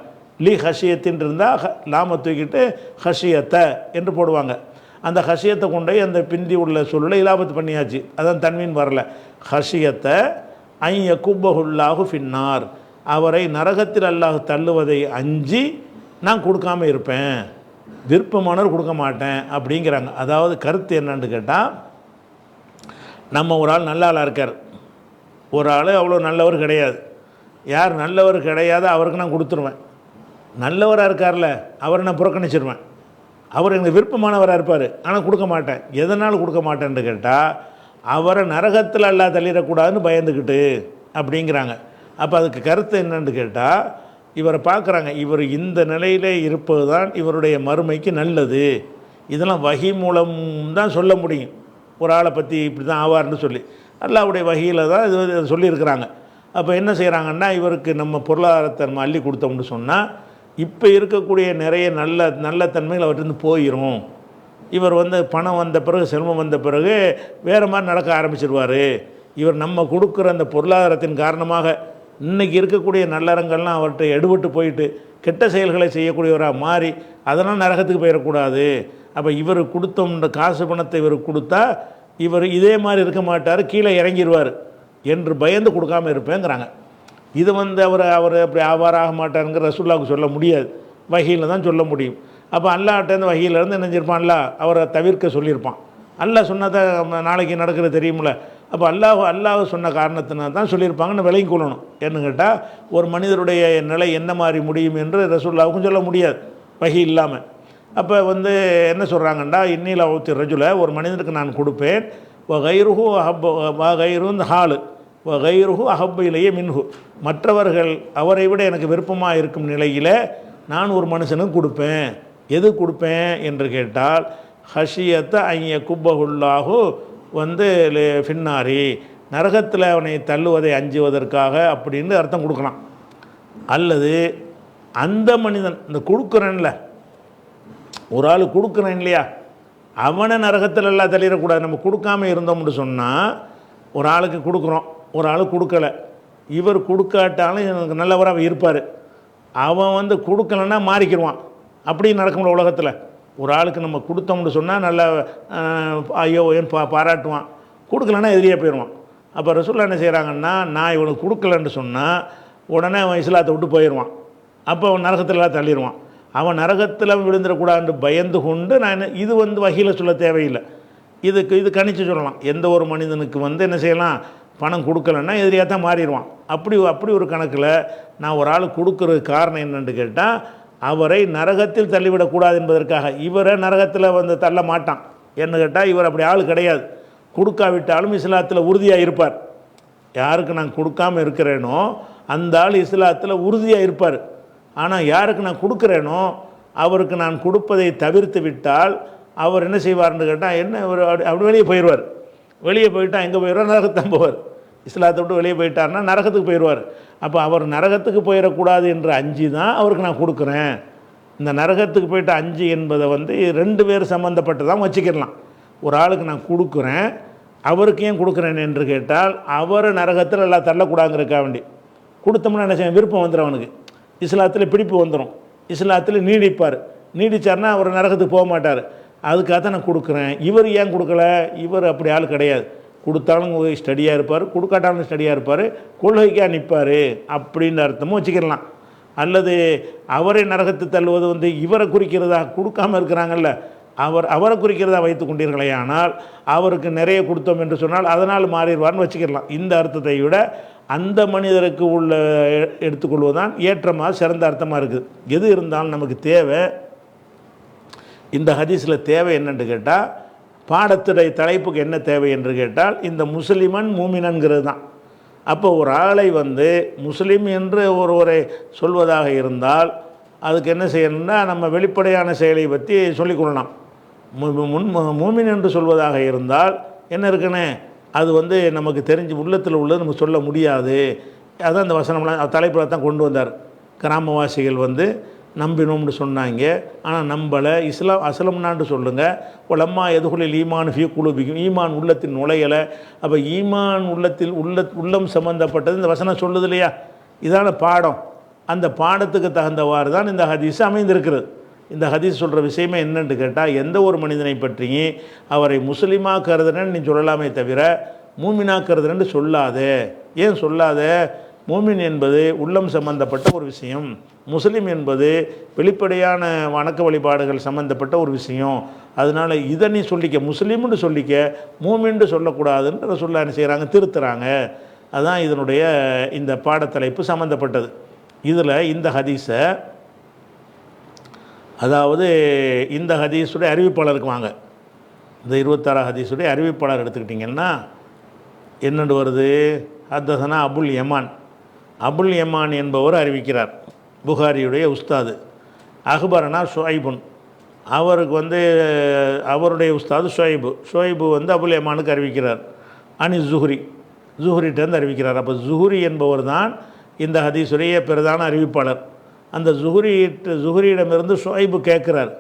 ஹஷியத்தின் இருந்தால் லாம தூக்கிட்டு ஹஷியத்தை என்று போடுவாங்க. அந்த ஹஷியத்தை கொண்டு அந்த பிந்தி உள்ள சொல்ல இலாபத்து பண்ணியாச்சு, அதான் தன்மீன் வரல. ஹஷியத்தை ஐய குப்பகுல்லாஹு ஃபின்னார் அவரை நரகத்தில் அல்லாஹ் தள்ளுவதை அஞ்சி நான் கொடுக்காம இருப்பேன், விருப்பமானவர் கொடுக்க மாட்டேன் அப்படிங்கிறாங்க. அதாவது கருத்து என்னன்னு கேட்டால், நம்ம ஒரு ஆள் நல்ல ஆளாக இருக்கார், ஒரு ஆள் அவ்வளோ நல்லவர் கிடையாது. யார் நல்லவர் கிடையாது அவருக்கு நான் கொடுத்துருவேன். நல்லவராக இருக்கார்ல அவரை நான் புறக்கணிச்சிருவேன். அவர் எனக்கு விருப்பமானவராக இருப்பார், ஆனால் கொடுக்க மாட்டேன். எதனால் கொடுக்க மாட்டேன்னு கேட்டால், அவரை நரகத்தில் அல்லாஹ் தள்ளிடக்கூடாதுன்னு பயந்துக்கிட்டு அப்படிங்கிறாங்க. அப்போ அதுக்கு கருத்து என்னன்னு கேட்டால், இவரை பார்க்குறாங்க, இவர் இந்த நிலையிலே இருப்பது தான் இவருடைய மறுமைக்கு நல்லது. இதெல்லாம் வகி மூலம் தான் சொல்ல முடியும். ஒரு ஆளை பற்றி இப்படி தான் ஆவார்னு சொல்லி அல்லாஹ்வுடைய வகையில் தான் இது சொல்லியிருக்கிறாங்க. அப்போ என்ன செய்கிறாங்கன்னா, இவருக்கு நம்ம பொருளாதாரத்தை நம்ம அள்ளி கொடுத்தோம்னு சொன்னால் இப்போ இருக்கக்கூடிய நிறைய நல்ல தன்மைகள் அவர்கிட்ட போயிடும். இவர் வந்து பணம் வந்த பிறகு, செல்வம் வந்த பிறகு வேறு மாதிரி நடக்க ஆரம்பிச்சிருவார். இவர் நம்ம கொடுக்குற அந்த பொருளாதாரத்தின் காரணமாக இன்றைக்கி இருக்கக்கூடிய நல்லறங்கள்லாம் அவர்கிட்ட எடுபட்டு போயிட்டு கெட்ட செயல்களை செய்யக்கூடியவராக மாறி அதனால் நரகத்துக்கு போயிடக்கூடாது. அப்போ இவர் கொடுத்தோம்ன்ற காசு பணத்தை இவர் கொடுத்தா இவர் இதே மாதிரி இருக்க மாட்டார், கீழே இறங்கிடுவார் என்று பயந்து கொடுக்காமல் இருப்பேங்கிறாங்க. இது வந்து அவர் அப்படி ஆவாராக மாட்டாருங்கிற ரசூலுல்லாஹ்வுக்கு சொல்ல முடியாது, வஹீயில் தான் சொல்ல முடியும். அப்போ அல்லாஹ்ட்டேருந்து வஹீலேருந்து என்ன செஞ்சிருப்பான், அல்லாஹ் அவரை தவிர்க்க சொல்லியிருப்பான். அல்லாஹ் சொன்னதை நாளைக்கு நடக்கிறது தெரியுமில்ல. அப்போ அல்லாஹ் சொன்ன காரணத்தினால தான் சொல்லியிருப்பாங்கன்னு விளங்கி கொள்ளணும். என்ன கேட்டால், ஒரு மனிதருடைய நிலை என்ன மாதிரி முடியும் என்று ரசூலுல்லாஹ்வுக்கும் சொல்ல முடியாது வஹீ இல்லாமல். அப்போ வந்து என்ன சொல்கிறாங்கண்டா, இன்னில ஊத்தி ரஜுல ஒரு மனிதனுக்கு நான் கொடுப்பேன், கைருஹு கைருந்த ஹாலு கைருஹு அஹப்பு இலையே மின்ஹு மற்றவர்கள் அவரை விட எனக்கு விருப்பமாக இருக்கும் நிலையில் நான் ஒரு மனுஷனுக்கு கொடுப்பேன். எது கொடுப்பேன் என்று கேட்டால், ஹஷியத்தை ஐய குப்பகுல்லாஹு வந்து ஃபின்னாரி நரகத்தில் அவனை தள்ளுவதை அஞ்சுவதற்காக அப்படின்னு அர்த்தம் கொடுக்கலாம். அல்லது அந்த மனிதன் இந்த கொடுக்குறேன்ல, ஒரு ஆள் கொடுக்குறேன் இல்லையா, அவனை நரகத்தில் எல்லாம் தள்ளிடக்கூடாது. நம்ம கொடுக்காமல் இருந்தோம்னு சொன்னால், ஒரு ஆளுக்கு கொடுக்குறோம், ஒரு ஆள் கொடுக்கலை, இவர் கொடுக்காட்டாலும் எனக்கு நல்லவராக இருப்பார், அவன் வந்து கொடுக்கலன்னா மாறிக்கிடுவான். அப்படி நடக்கும்ல உலகத்தில். ஒரு ஆளுக்கு நம்ம கொடுத்தோம்னு சொன்னால் நல்லா ஐயோ ஏன் பாராட்டுவான், கொடுக்கலன்னா எதிரியாக போயிடுவான். அப்போ ரசூலுல்லாஹ் என்ன செய்கிறாங்கன்னா, நான் இவனுக்கு கொடுக்கலன்னு சொன்னால் உடனே அவன் இஸ்லாத்தை விட்டு போயிடுவான். அப்போ அவன் நரகத்தில் தள்ளிடுவான். அவன் நரகத்தில் விழுந்துடக்கூடாதுன்னு பயந்து கொண்டு நான் இது வந்து வகையில் சொல்ல தேவையில்லை. இது கணிச்சு சொல்லலாம். எந்த ஒரு மனிதனுக்கு வந்து என்ன செய்யலாம், பணம் கொடுக்கலன்னா எதிரியாக தான் மாறிடுவான். அப்படி ஒரு கணக்கில் நான் ஒரு ஆள் கொடுக்குறது காரணம் என்னென்னு கேட்டால், அவரை நரகத்தில் தள்ளிவிடக்கூடாது என்பதற்காக. இவரை நரகத்தில் வந்து தள்ள மாட்டான். என்ன கேட்டால், இவர் அப்படி ஆள் கிடையாது. கொடுக்காவிட்டாலும் இஸ்லாத்தில் உறுதியாக இருப்பார். யாருக்கு நான் கொடுக்காமல் இருக்கிறேனோ அந்த ஆள் இஸ்லாத்தில் உறுதியாக இருப்பார். ஆனால் யாருக்கு நான் கொடுக்குறேனோ அவருக்கு நான் கொடுப்பதை தவிர்த்து விட்டால் அவர் என்ன செய்வார்னு கேட்டால், என்ன அப்படி வெளியே போயிடுவார். வெளியே போயிட்டால் எங்கே போயிடுவார், நரகத்தான் போவார். இஸ்லாத்தை விட்டு வெளியே போயிட்டார்னா நரகத்துக்கு போயிடுவார். அப்போ அவர் நரகத்துக்கு போயிடக்கூடாது என்று அஞ்சு தான் அவருக்கு நான் கொடுக்குறேன். இந்த நரகத்துக்கு போயிட்டு அஞ்சு என்பதை வந்து ரெண்டு பேர் சம்மந்தப்பட்டு தான் வச்சுக்கிடலாம். ஒரு ஆளுக்கு நான் கொடுக்குறேன், அவருக்கு ஏன் கொடுக்குறேன் என்று கேட்டால், அவரை நரகத்தில் எல்லாம் தள்ளக்கூடாதுங்கிறக்காக வேண்டி கொடுத்தோம்னா என்ன செய்ய, விருப்பம் வந்துடும் அவனுக்கு, இஸ்லாத்தில் பிடிப்பு வந்துடும், இஸ்லாத்தில் நீடிப்பார். நீடித்தார்னா அவர் நரகத்துக்கு போக மாட்டார். அதுக்காக தான் நான் கொடுக்குறேன். இவர் ஏன் கொடுக்கல, இவர் அப்படி ஆள் கிடையாது. கொடுத்தாலும் ஸ்டடியாக இருப்பார், கொடுக்காட்டாலும் ஸ்டடியாக இருப்பார், கொள்கைக்காக நிற்பார் அப்படின்னு அர்த்தமும் வச்சுக்கிடலாம். அல்லது அவரை நரகத்து தள்ளுவது வந்து இவரை குறிக்கிறதா, கொடுக்காமல் இருக்கிறாங்கல்ல, அவரை குறிக்கிறதா வைத்து கொண்டீர்களே, ஆனால் அவருக்கு நிறைய கொடுத்தோம் என்று சொன்னால் அதனால் மாறிடுவார்னு வச்சுக்கிடலாம். இந்த அர்த்தத்தை விட அந்த மனிதருக்கு உள்ள எடுத்துக்கொள்வதுதான் ஏற்றமாக சிறந்த அர்த்தமாக இருக்குது. எது இருந்தாலும் நமக்கு தேவை, இந்த ஹதீஸில் தேவை என்னென்று கேட்டால், பாடத்துடைய தலைப்புக்கு என்ன தேவை என்று கேட்டால், இந்த முஸ்லிமன் மூமினன்கிறது தான். அப்போ ஒரு ஆளை வந்து முஸ்லீம் என்று ஒருவரை சொல்வதாக இருந்தால் அதுக்கு என்ன செய்யணும்னா, நம்ம வெளிப்படையான செயலை பற்றி சொல்லிக்கொள்ளலாம். மூமின் என்று சொல்வதாக இருந்தால் என்ன இருக்குன்னு, அது வந்து நமக்கு தெரிஞ்சு உள்ளத்தில் உள்ளது நம்ம சொல்ல முடியாது. அதான் அந்த வசனம்லாம் தலைப்பில் தான் கொண்டு வந்தார். கிராமவாசிகள் வந்து நம்பினோம்னு சொன்னாங்க. ஆனால் நம்பலை. இஸ்லாம் அசலம்னான்னு சொல்லுங்கள். உலம்மா எதுகுலில் ஈமான் ஃபீ குலூபிக்கும், ஈமான் உள்ளத்தில் நுழையலை. அப்போ ஈமான் உள்ளம் சம்மந்தப்பட்டது இந்த வசனம் சொல்லுது இல்லையா? இதான பாடம். அந்த பாடத்துக்கு தகுந்தவாறு தான் இந்த ஹதீஸ் அமைந்திருக்கிறது. இந்த ஹதீஸ் சொல்கிற விஷயமே என்னென்னு கேட்டால், எந்த ஒரு மனிதனை பற்றியும் அவரை முஸ்லீமாக கருதுனன்னு நீ சொல்லலாமே தவிர மூமினாக கருதுனன்னு சொல்லாதே. ஏன் சொல்லாத? மூமின் என்பது உள்ளம் சம்பந்தப்பட்ட ஒரு விஷயம், முஸ்லீம் என்பது வெளிப்படையான வணக்க வழிபாடுகள் சம்பந்தப்பட்ட ஒரு விஷயம். அதனால் இதை நீ சொல்லிக்க, முஸ்லீம்னு சொல்லிக்க, மூமின்னு சொல்லக்கூடாதுன்னு ரசூலுல்லாஹ் என்ன செய்கிறாங்க, திருத்துறாங்க. அதுதான் இதனுடைய இந்த பாடத்தலைப்பு சம்மந்தப்பட்டது. இதில் இந்த ஹதீஸை, அதாவது இந்த ஹதீஸுடைய அறிவிப்பாளருக்கு வாங்க, இந்த 26 ஹதீஸுடைய அறிவிப்பாளர் எடுத்துக்கிட்டிங்கன்னா என்னென்று வருது? ஹத்தஸனா அபுல் யமான். அபுல் யமான் என்பவர் அறிவிக்கிறார், புகாரியுடைய உஸ்தாது. அக்பரனா ஷுஐபுன், அவருக்கு அவருடைய உஸ்தாது ஷுஐபு அபுல் யமானுக்கு அறிவிக்கிறார். அனி ஜுஹ்ரிட்டேருந்து அறிவிக்கிறார். அப்போ ஜுஹ்ரி என்பவர் தான் இந்த ஹதீஸுடைய பிரதான அறிவிப்பாளர். அந்த ஜுஹ்ரியிடமிருந்து ஷுஐபு கேட்குறார்,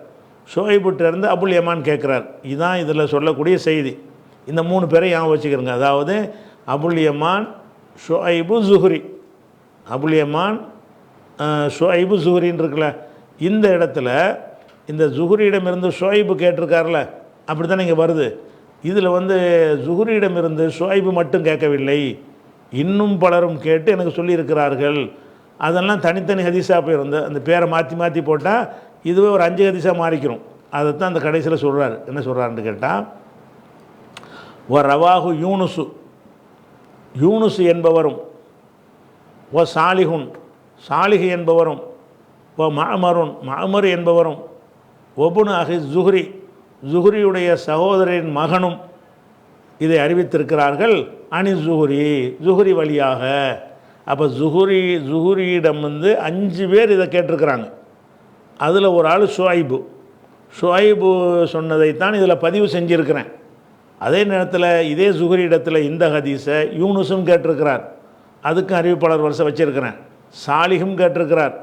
ஷுஐபுட்டிருந்து அபுல் யமான் கேட்குறார். இதுதான் இதில் சொல்லக்கூடிய செய்தி. இந்த 3 பேரை ஞாபகம் வச்சுக்கிறோங்க. அதாவது அபுல் யமான், ஷுஐபு, ஜுஹ்ரி. அபுல் யமான், ஷுஐபு, ஜுஹ்ரின்னு இருக்குல்ல, இந்த இடத்துல இந்த ஜுஹ்ரியிடமிருந்து ஷுஐபு கேட்டிருக்கார்ல, அப்படி தான் இங்கே வருது. இதில் ஜுஹ்ரியிடமிருந்து ஷுஐபு மட்டும் கேட்கவில்லை, இன்னும் பலரும் கேட்டு எனக்கு சொல்லியிருக்கிறார்கள். அதெல்லாம் தனித்தனி ஹதீஸாக போயிருந்து அந்த பேரை மாற்றி மாற்றி போட்டால் இதுவே ஒரு 5 ஹதீஸாக மாறிக்கிறோம். அதைத்தான் அந்த கடைசியில் சொல்கிறார். என்ன சொல்கிறாருன்னு கேட்டால், ரவாஹு யூனுசு என்பவரும், சாலிஹ் என்பவரும், மஅமர் என்பவரும், ஒபுனு அஹி ஜுஹ்ரியுடைய சகோதரின் மகனும் இதை அறிவித்திருக்கிறார்கள். அனி ஜுஹ்ரி வழியாக. அப்போ ஜுஹ்ரியிடம் 5 பேர் இதை கேட்டிருக்கிறாங்க. அதில் ஒரு ஆள் ஷுஐபு சொன்னதைத்தான் இதில் பதிவு செஞ்சுருக்கிறேன். அதே நேரத்தில் இதே ஜுஹ்ரி இடத்துல இந்த ஹதீஸை யூனுஸும் கேட்டிருக்கிறார், அதுக்கும் அறிவிப்பாளர் வரிசை வச்சிருக்கிறேன். சாலிஹும் கேட்டிருக்கிறார்,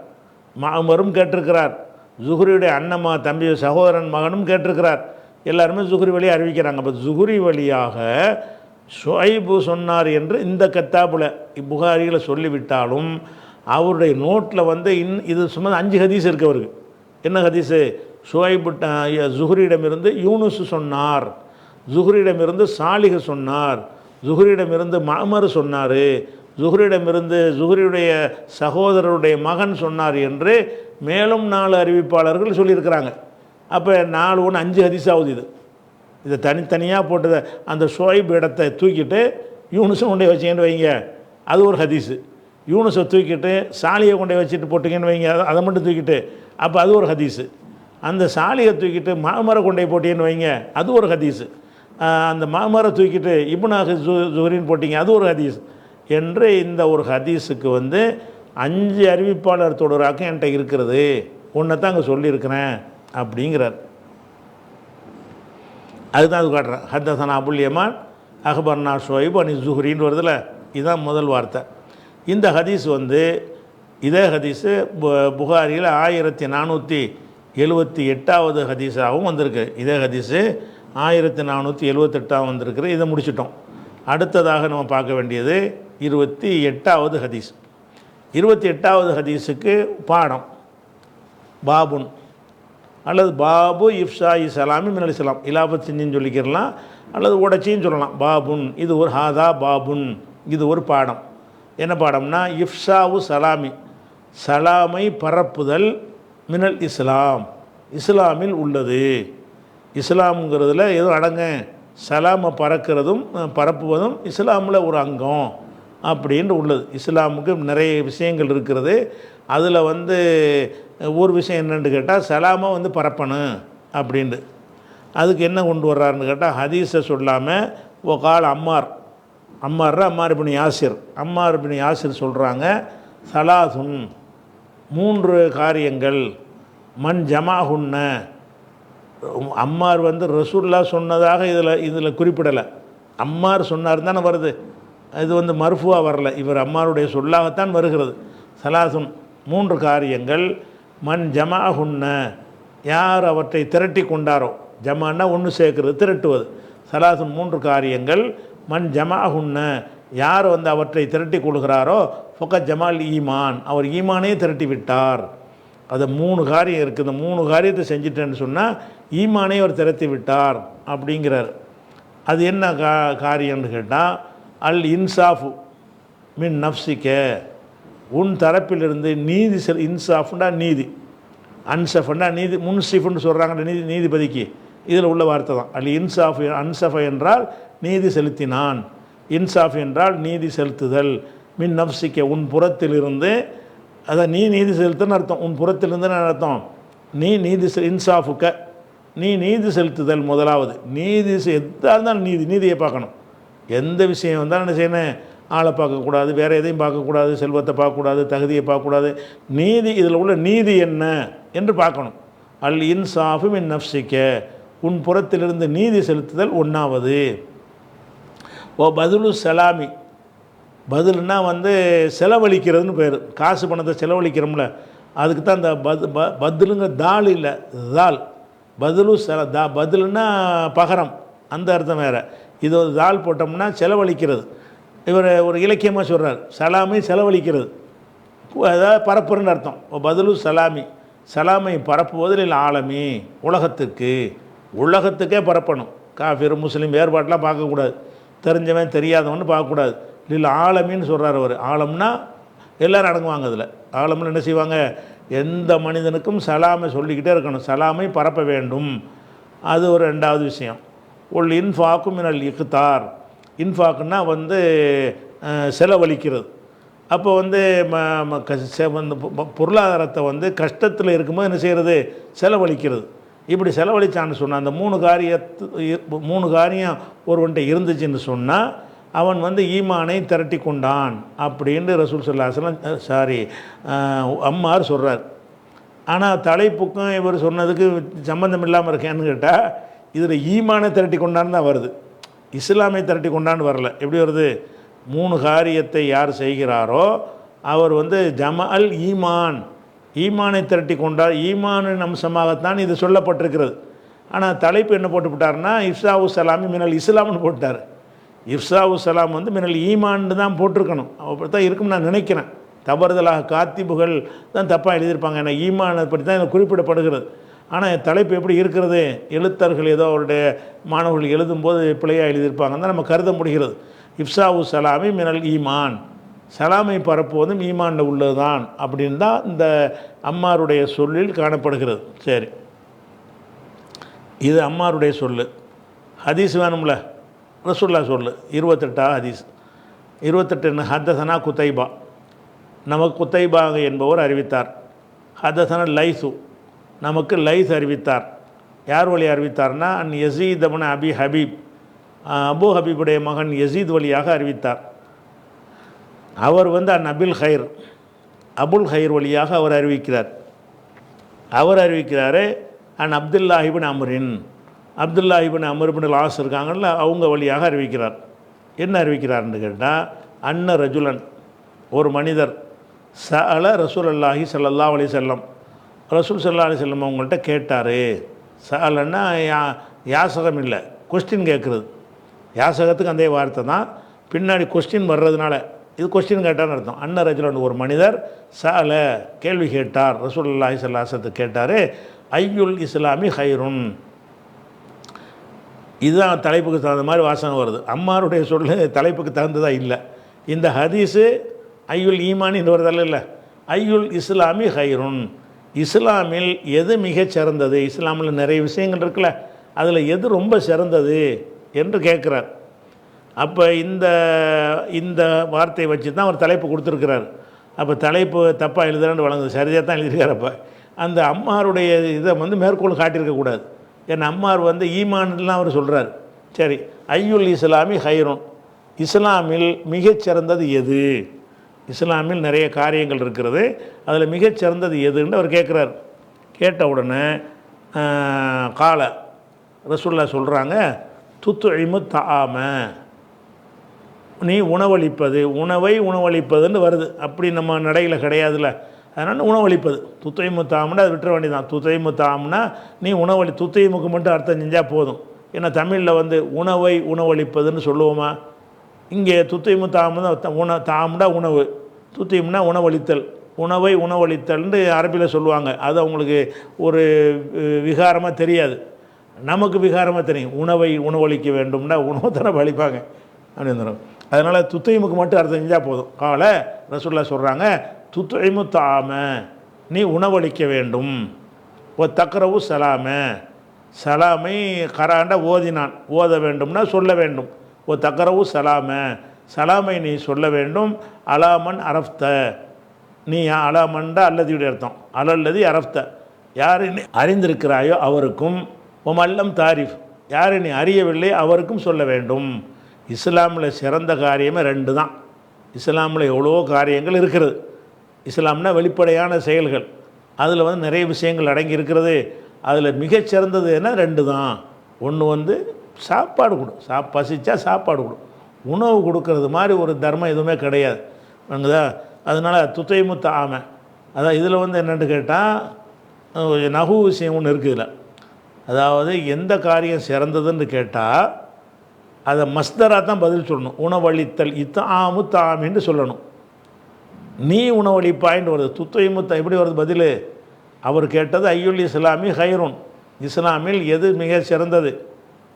மஅமரும் கேட்டிருக்கிறார், ஜுஹ்ரியுடைய அண்ணம்மா தம்பி சகோதரன் மகனும் கேட்டிருக்கிறார். எல்லாருமே ஜுஹ்ரி வழியாக அறிவிக்கிறாங்க. அப்போ ஜுஹ்ரி வழியாக ஷுஐபு சொன்னார் என்று இந்த கத்தாபில் புகாரியில் சொல்லிவிட்டாலும் அவருடைய நோட்டில் இது சும்மா 5 ஹதீஸ் இருக்கு அவருக்கு. என்ன ஹதீஸு? ஜுஹ்ரியிடமிருந்து யூனுஸ் சொன்னார், ஜுஹ்ரியிடமிருந்து சாலிஹ் சொன்னார், ஜுஹ்ரியிடமிருந்து மஅமர் சொன்னார், ஜுஹ்ரியுடைய சகோதரருடைய மகன் சொன்னார் என்று மேலும் 4 அறிவிப்பாளர்கள் சொல்லியிருக்கிறாங்க. அப்போ 4 1 5 ஹதீஸ் ஆகுது. இதை தனித்தனியாக போட்டதை அந்த ஷுஐப் இடத்தை தூக்கிட்டு யூனுஸும் கொண்டே வச்சிங்கன்னு வைங்க, அது ஒரு ஹதீஸு. யூனுஸை தூக்கிட்டு சாலியை கொண்டே வச்சுட்டு போட்டிங்கன்னு வைங்க, அதை மட்டும் தூக்கிட்டு, அப்போ அது ஒரு ஹதீஸு. அந்த சாலியை தூக்கிட்டு மஅமரை கொண்டே போட்டிங்கன்னு வைங்க, அது ஒரு ஹதீஸு. அந்த மஅமரை தூக்கிட்டு இப்னு ஜுஹ்ரின்னு போட்டிங்க, அது ஒரு ஹதீஸ் என்று இந்த ஒரு ஹதீஸுக்கு 5 அறிவிப்பாளர் தொடராக என்கிட்ட இருக்கிறது, ஒன்றை தான் அங்கே சொல்லியிருக்கிறேன் அப்படிங்கிறார். அதுதான் அது காட்டுறேன். ஹத்தஸனா அபுல் யமான் அக்பர்னா ஷுஐபு அனி ஜுஹ்ரின்னு வருதுல, இதுதான் முதல் வார்த்தை. இந்த ஹதீஸ் இதே ஹதீஸு புகாரியில் 1478வது ஹதீஸாகவும் வந்திருக்கு. இதே ஹதீஸு 1478 வந்திருக்கு. இதை முடிச்சிட்டோம். அடுத்ததாக நம்ம பார்க்க வேண்டியது 28வது ஹதீஸ். 28வது ஹதீஸுக்கு பாடம் பாபுன் அல்லது பாபு இஃப்ஷா சலாமி மினல் இஸ்லாம், இலாபத் செஞ்சுன்னு சொல்லிக்கிறலாம் அல்லது உடச்சின்னு சொல்லலாம். பாபுன், இது ஒரு ஹாதா பாபுன், இது ஒரு பாடம். என்ன பாடம்னா, இஃப்ஷாவு சலாமி, சலாமை பரப்புதல், மினல் இஸ்லாம், இஸ்லாமில் உள்ளது. இஸ்லாமுங்கிறதுல எதுவும் அடங்க, சலாமை பரப்புவதும் இஸ்லாமில் ஒரு அங்கம் அப்படின்ட்டு உள்ளது. இஸ்லாமுக்கு நிறைய விஷயங்கள் இருக்கிறது. அதில் ஒரு விஷயம் என்னென்னு கேட்டால், சலாமை பரப்பணும் அப்படின்ட்டு. அதுக்கு என்ன கொண்டு வர்றாருன்னு கேட்டால், ஹதீஸை சொல்லாமல் ஒகால் அம்மார் இப்னு யாசிர் சொல்கிறாங்க, சலாசுன் 3 காரியங்கள், மன் ஜமாஹுன்ன, அம்மார் ரசூலுல்லாஹ் சொன்னதாக இதில் குறிப்பிடலை. அம்மார் சொன்னார் தானே வருது, இது மர்ஃபுவா வரல, இவர் அம்மாருடைய சொல்லாகத்தான் வருகிறது. சலாசுன் 3 காரியங்கள், மன் ஜமாஹுன்ன, யார் அவற்றை திரட்டி கொண்டாரோ, ஜமான்னா ஒன்று சேர்க்கிறது, திரட்டுவது, சலாசுன் 3 காரியங்கள், மன் ஜமாஹுன்ன, யார் வந்து அவற்றை திரட்டி கொள்கிறாரோ ஃபக்கத் ஜமால் ஈமான், அவர் ஈமானே திரட்டி விட்டார். அது 3 காரியம் இருக்குது, இந்த 3 காரியத்தை செஞ்சிட்டேன்னு சொன்னால் ஈமானே அவர் திரட்டி விட்டார் அப்படிங்கிறார். அது என்ன காரியம்னு கேட்டால், அல் இன்சாஃபு மின் நஃப்சிக்க, உன் தரப்பிலிருந்து நீதி இன்சாஃப்னா நீதி, அன்சஃப்னா நீதி, முன்சிஃப்னு சொல்கிறாங்க நீதிபதிக்கு, இதில் உள்ள வார்த்தை தான். அல் இன்சாஃப், அன்சஃப என்றால் நீதி செலுத்தினான், இன்சாஃப் என்றால் நீதி செலுத்துதல், மின் நஃப்சிக்க உன் புறத்திலிருந்து, அதான் நீ நீதி செலுத்துன்னு அர்த்தம், உன் புறத்திலிருந்துன்னு அர்த்தம். நீ நீதி இன்சாஃபுக்க, நீ நீதி செலுத்துதல். முதலாவது நீதி, எதாக இருந்தாலும் நீதியை பார்க்கணும். எந்த விஷயம் வந்தாலும் என்ன செய்யணும், ஆளை பார்க்கக்கூடாது, வேறு எதையும் பார்க்கக்கூடாது, செல்வத்தை பார்க்கக்கூடாது, தகுதியை பார்க்கக்கூடாது, நீதி, இதில் உள்ள நீதி என்ன என்று பார்க்கணும். அல் இன்சாஃபு மின் நஃப்சிக்க, உன் புறத்திலிருந்து நீதி செலுத்துதல் 1வது. ஓ பதிலு சலாமி, பதில்னா வந்து செலவழிக்கிறதுன்னு பேர், காசு பணத்தை செலவழிக்கிறோம்ல, அதுக்கு தான் இந்த பதிலுங்க தால் இல்லை, தால், பதிலு பதிலுன்னா பகரம், அந்த அர்த்தம் வேறு. இது ஒரு தால் போட்டோம்னா செலவழிக்கிறது. இவர் ஒரு இலக்கியமாக சொல்கிறார், சலாமை செலவழிக்கிறது, அதாவது பரப்புறன்னு அர்த்தம். பதிலு சலாமி, சலாமை பரப்புவதில் இல்லை ஆலமி, உலகத்துக்கே பரப்பணும். காஃபிர் முஸ்லீம் வேறுபாட்டெலாம் பார்க்கக்கூடாது, தெரிஞ்சவன் தெரியாதவன்னு பார்க்கக்கூடாது. இல்லை ஆலமின்னு சொல்கிறார் அவர். ஆலம்னா எல்லோரும் அடங்குவாங்க அதில். ஆலம்னு என்ன செய்வாங்க, எந்த மனிதனுக்கும் சலாமை சொல்லிக்கிட்டே இருக்கணும், சலாமை பரப்ப வேண்டும். அது ஒரு 2வது விஷயம். உள் இன்ஃபாக்கும் மினல் இக்தார், இன்ஃபாக்குன்னா வந்து செலவழிக்கிறது. அப்போ வந்து பொருளாதாரத்தை வந்து கஷ்டத்தில் இருக்கும்போது என்ன செய்கிறது, செலவழிக்கிறது. இப்படி செலவழித்தான்னு சொன்னால் அந்த 3 காரியம் ஒருவன்ட்ட இருந்துச்சுன்னு சொன்னால் அவன் வந்து ஈமானை திரட்டி கொண்டான் அப்படின்னு ரசூல் ஸல்லல்லாஹு அலைஹி வஸல்லம் அம்மார் சொல்கிறார். ஆனால் தலைப்புக்கும் இவர் சொன்னதுக்கு சம்பந்தம் இல்லாமல் இருக்கேன்னு கேட்டால், இதில் ஈமானை திரட்டி கொண்டான்னு தான் வருது, இஸ்லாமை திரட்டி கொண்டான்னு வரல. எப்படி வருது, 3 காரியத்தை யார் செய்கிறாரோ அவர் வந்து ஜமல் ஈமான், ஈமானை திரட்டி கொண்டார், ஈமானின் அம்சமாகத்தான் இது சொல்லப்பட்டிருக்கிறது. ஆனால் தலைப்பு என்ன போட்டு விட்டார்னா, இஃப்ஷாவு சலாமி மினல் இஸ்லாம்னு போட்டார். இஃப்ஷாவு சலாம் வந்து மினல் ஈமான்னு தான் போட்டிருக்கணும், அப்படி தான் இருக்கும்னு நான் நினைக்கிறேன். தவறுதலாக காத்திபுகள் தான் தப்பாக எழுதியிருப்பாங்க, ஏன்னா ஈமானை பற்றி தான் இதில் குறிப்பிடப்படுகிறது. ஆனால் தலைப்பு எப்படி இருக்கிறது, எழுத்தர்கள் ஏதோ அவருடைய மாணவர்கள் எழுதும்போது பிழையாக எழுதியிருப்பாங்க தான் நம்ம கருத முடிகிறது. இஃப்ஷாவு சலாமி மினல் ஈமான், சலாமை பரப்புவதும் ஈமானில் உள்ளதுதான் அப்படின்னு தான் இந்த அம்மாருடைய சொல்லில் காணப்படுகிறது. சரி, இது அம்மாருடைய சொல்லு. ஹதீஸ் வேணும்ல, ரசூல்லா சொல்லு. 28 ஹதீஸ். 28 ஹத்தசனா குத்தைபா, நமக்கு குத்தைபா என்பவர் அறிவித்தார். ஹதசனா லைசு, நமக்கு லைஸ் அறிவித்தார். யார் வழி அறிவித்தார்னா, அன் யசீத் இப்னு அபி ஹபீப், அபு ஹபீபுடைய மகன் யசீத் வழியாக அறிவித்தார். அவர் வந்து அன் அபுல் ஹைர் வழியாக அவர் அறிவிக்கிறார். அவர் அறிவிக்கிறாரு அன் அப்துல்லாஹிபின் அம்ரின், அப்துல்லாஹிபின் அம்ர் இப்னு ஆஸ் இருக்காங்கல்ல, அவங்க வழியாக அறிவிக்கிறார். என்ன அறிவிக்கிறார்னு கேட்டால், அன்ன ரஜுலன், ஒரு மனிதர், சஅல ரசூலுல்லாஹி ஸல்லல்லாஹு அலைஹி வஸல்லம், ரசூல் ஸல்லல்லாஹு அலைஹி வஸல்லம் அவங்கள்ட்ட கேட்டார். சஅலன்னா யாசகம் இல்லை, கொஸ்டின் கேட்குறது. யாசகத்துக்கு அந்த வார்த்தை தான், பின்னாடி கொஸ்டின் வர்றதுனால இது கொஸ்டின் கேட்டார்னு அர்த்தம். அன்ன ரஜுலன், ஒரு மனிதர், சஅல கேள்வி கேட்டார், ரசூலுல்லாஹி ஸல்லல்லாஹு அலைஹி வஸல்லம் கேட்டார், ஐயுல் இஸ்லாமி ஹைருன். இதுதான் தலைப்புக்கு தகுந்த மாதிரி வாசனை வருது. அம்மாருடைய சொல்ல தலைப்புக்கு தகுந்ததாக இல்லை. இந்த ஹதீஸு ஐயுல் ஈமான் இந்த வருதல்ல, இல்லை, ஐயுல் இஸ்லாமி ஹைருன், இஸ்லாமில் எது மிகச் சிறந்தது, இஸ்லாமில் நிறைய விஷயங்கள் இருக்குல்ல, அதில் எது ரொம்ப சிறந்தது என்று கேட்குறார். அப்போ இந்த வார்த்தையை வச்சு தான் அவர் தலைப்பு கொடுத்துருக்கிறார். அப்போ தலைப்பு தப்பாக எழுதுறான்னு வழங்குது, சரியாக தான் எழுதியிருக்கார். அப்போ அந்த அம்மாருடைய இதை வந்து மேற்கோள் காட்டியிருக்கக்கூடாது. ஏன்னா அம்மார் வந்து ஈமான்லாம் அவர் சொல்கிறார். சரி, ஐயுல் இஸ்லாமி ஹைருன், இஸ்லாமில் மிகச்சிறந்தது எது, இஸ்லாமில் நிறைய காரியங்கள் இருக்கிறது, அதில் மிகச்சிறந்தது எதுன்னு அவர் கேட்குறார். கேட்ட உடனே கால ரசூல்லா சொல்கிறாங்க, துத்துஇமு தஆம, நீ உணவளிப்பது, உணவை உணவளிப்பதுன்னு வருது. அப்படி நம்ம நடையில் கிடையாதுல்ல, அதனால் உணவளிப்பது. துத்தைமு தாம்னா அது விட்டுற வேண்டியதான். துத்தைமு தாம்னா நீ துத்தைமுக்கு மட்டும் அர்த்தம் செஞ்சால் போதும். ஏன்னா தமிழில் வந்து உணவை உணவளிப்பதுன்னு சொல்லுவோமா? இங்கே துத்தைமு தாமு தான் தாம்னா உணவு, துத்தைமுன்னா உணவளித்தல். உணவை உணவளித்தல்னு அரபியில் சொல்லுவாங்க. அது அவங்களுக்கு ஒரு விகாரமாக தெரியாது. நமக்கு விகாரமாக தெரியும். உணவை உணவளிக்க வேண்டும்னா உணவு தானே வலிப்பாங்க அப்படின்னு. அதனால் துத்தைமுக்கு மட்டும் அர்த்தம் செஞ்சால் போதும். கால ரசூலுல்லாஹ் சொல்கிறாங்க, துத்தைமு தாம நீ உணவளிக்க வேண்டும், தக்ரவு சலாம சலாமை கராண்ட ஓதினான், ஓத வேண்டும்னா சொல்ல வேண்டும். தக்ரவு சலாம சலாமை நீ சொல்ல வேண்டும். அலாமன் அரஃப்த நீ அலாமண்டா அல்லதியுடைய அர்த்தம். அலல்லதி அரஃப்த யாரை நீ அறிந்திருக்கிறாயோ அவருக்கும், அல்லம் தாரிஃப் யாரை நீ அறியவில்லை அவருக்கும் சொல்ல வேண்டும். இஸ்லாமில் சிறந்த காரியமே 2 தான். இஸ்லாமில் எவ்வளோ காரியங்கள் இருக்கிறது. இஸ்லாம்னா வெளிப்படையான செயல்கள், அதில் வந்து நிறைய விஷயங்கள் அடங்கி இருக்கிறது. அதில் மிகச்சிறந்தது என்ன 2 தான். ஒன்று வந்து சாப்பாடு கொடு, பசிச்சா சாப்பாடு கொடு. உணவு கொடுக்கறது மாதிரி ஒரு தர்மம் எதுவுமே கிடையாது. வாங்குதா? அதனால் துத்தைமு தாம அதான் இதில் வந்து என்னென்னு கேட்டால் நகு விஷயம் ஒன்று இருக்குது இதில். அதாவது எந்த காரியம் சிறந்ததுன்னு கேட்டால் அதை மஸ்தராக தான் பதில் சொல்லணும். உணவளித்தல் இத்தாமு தாமின்னு சொல்லணும். நீ உணவளிப்பாயின்னு வருது. துத்தைமு எப்படி வருது பதில்? அவர் கேட்டது ஐயுல் இஸ்லாமி ஹைருன், இஸ்லாமில் எது மிக சிறந்தது.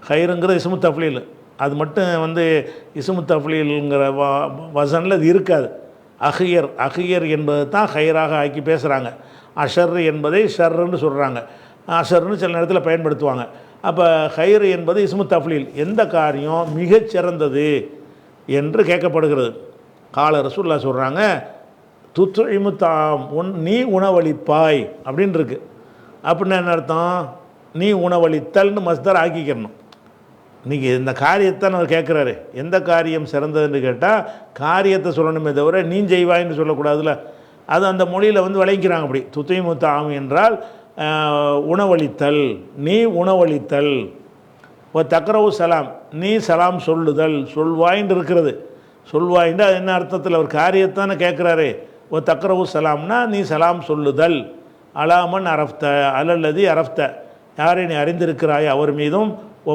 ஹைருங்கிற இஸ்மு தஃப்லீல், அது மட்டும் வந்து இஸ்மு தஃப்லீலுங்கிற வசனில் அது இருக்காது. அஹியர் என்பது தான் ஹைராக ஆக்கி பேசுகிறாங்க. அஷர் என்பதை ஷர்ன்னு சொல்கிறாங்க. அஷர்னு சில நேரத்தில் பயன்படுத்துவாங்க. அப்போ ஹைர் என்பது இஸ்மு தஃப்லீல், எந்த காரியம் மிகச்சிறந்தது என்று கேட்கப்படுகிறது. கால ரசூலுல்லாஹ் சொல்கிறாங்க, துத்இமு தாம் நீ உணவளிப்பாய் அப்படின்னு இருக்கு. அப்படின்னா என்ன அர்த்தம்? நீ உணவளித்தல்னு மஸ்தர் ஆக்கிக்கணும். இன்றைக்கி இந்த காரியத்தை அவர் கேட்குறாரு, எந்த காரியம் சிறந்ததுன்னு கேட்டால் காரியத்தை சொல்லணுமே தவிர நீ செய்வாயின்னு சொல்லக்கூடாதுல்ல. அது அந்த மொழியில் வந்து விளங்கிக்கிறாங்க. அப்படி துத்இமு தாம் என்றால் உணவளித்தல், நீ உணவளித்தல். தக்ரவு சலாம் நீ சலாம் சொல்லுதல், சொல்வாயின்னு இருக்கிறது. சொல்வாயின்னு அது என்ன அர்த்தத்தில் ஒரு காரியத்தானே கேட்குறாரு. தக்ரவு சலாம்னா நீ சலாம் சொல்லுதல். அலாமன் அரஃப்த அலல்லதி அரஃப்த யாரை நீ அறிந்திருக்கிறாய் அவர் மீதும்,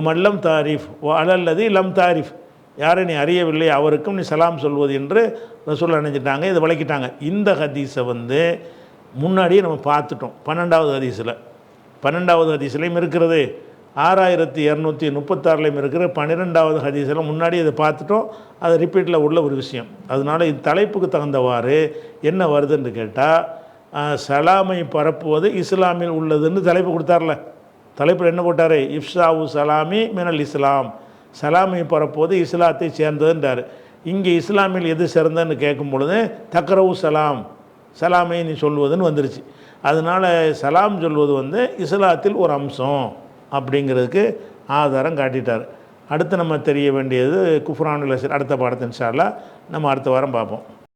மல்லம் தாரிஃப் அலல்லதி லம் தாரிஃப் யாரை நீ அறியவில்லை அவருக்கும் நீ சலாம் சொல்வது என்று ரசூலுல்லாஹ் நினைச்சிட்டாங்க. இதை விளக்கிட்டாங்க. இந்த ஹதீஸை வந்து முன்னாடியே நம்ம பார்த்துட்டோம். 12வது ஹதீஸில் 12வது ஹதீஸ்லையும் இருக்கிறது, 6236லையும் இருக்கிற 12வது ஹதீஸில் முன்னாடி இதை பார்த்துட்டோம். அது ரிப்பீட்டில் உள்ள ஒரு விஷயம். அதனால் இந்த தலைப்புக்கு தகுந்தவாறு என்ன வருதுன்னு கேட்டால், சலாமை பரப்புவது இஸ்லாமில் உள்ளதுன்னு தலைப்பு கொடுத்தார்ல. தலைப்பில் என்ன போட்டார்? இஃப்ஷாவு சலாமி மினல் இஸ்லாம், சலாமை பரப்புவது இஸ்லாத்தை சேர்ந்ததுன்றார். இங்கே இஸ்லாமில் எது சிறந்ததுன்னு கேட்கும் பொழுது தக்ரவு சலாம் சலாமை நீ சொல்வதுன்னு வந்துருச்சு. அதனால் சலாம் சொல்வது வந்து இஸ்லாத்தில் ஒரு அம்சம் அப்படிங்கிறதுக்கு ஆதாரம் காட்டிட்டார். அடுத்து நம்ம தெரிய வேண்டியது குஃப்ரானுல் அஷர். அடுத்த பாடத்தை இன்ஷா அல்லாஹ் நம்ம அடுத்த வாரம் பார்ப்போம்.